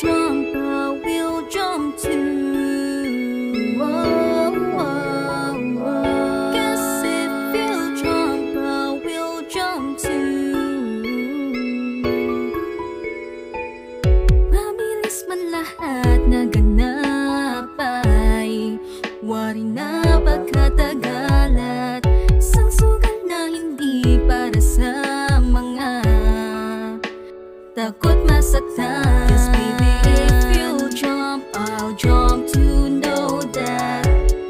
jump, I will jump too. Whoa, whoa, whoa. Guess if you jump, I will jump too. Mabilis man lahat na ganap ay wari na pagkatagal at isang sugal na hindi para sa mga takot masaktan. Cause baby, if you jump, I'll jump to know that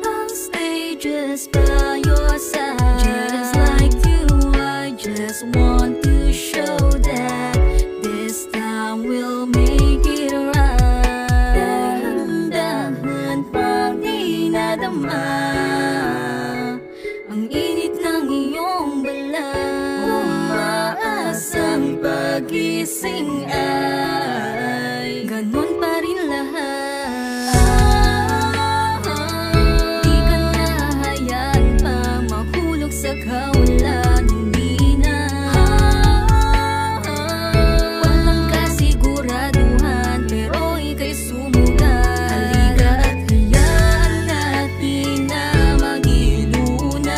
I'll stay just by your side. Just like you, I just want to show that this time we'll make it right. Dahan-dahan pang di nadama ang init ng iyong balat. Umaasang pagising ay ganon pa rin lahat. Di ka nahayaan pa mahulog sa kawalan. Hindi na walang kasiguraduhan, pero ika'y sumugal. Halika at hayaan natin na magilunas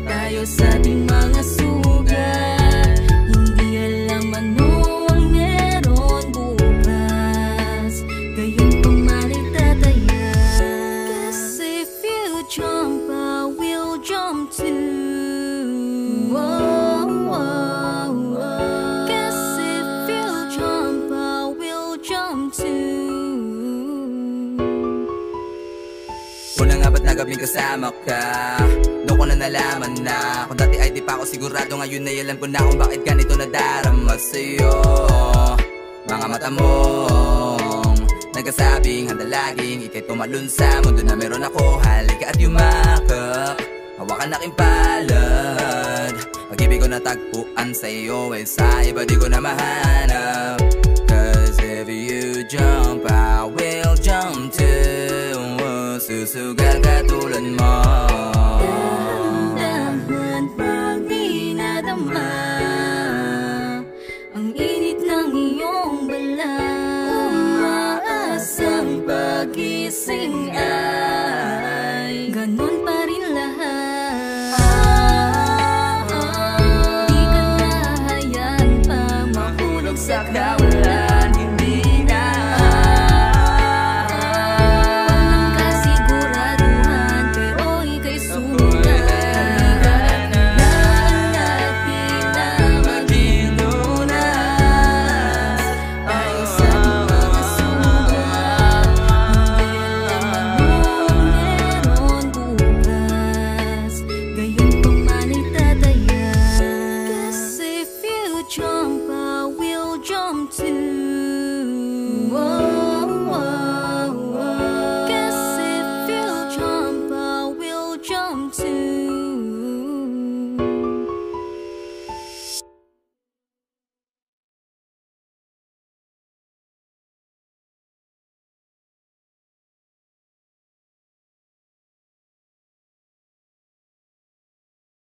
tayo sa ating mga sugat. Hindi alam ano ang meron bukas, gayon pang malitataya. Guess if you jump, I will jump too. Whoa, whoa, whoa. Guess if you jump, I will jump too. Unang nga ba't nagabing kasama ka? Doon ko na nalaman na kung dati ay di pa ako sigurado, ngayon ay alam ko na kung bakit ganito nadarama sa'yo. Mga mata mong nagkasabing handa laging ika'y tumalun sa mundo na meron ako. Halika at yumakap, hawakan aking palad. Pag-ibig ko natagpuan sa'yo ay sa iba di ko na mahanap. Cause if you jump, I will jump too. Susugal katulad mo. Dahan-dahan pag di nadama ang init ng iyong balat. Umaasang pagising ay ganon pa rin lahat. Di ka nahayaan pa mahulog sa kawalan.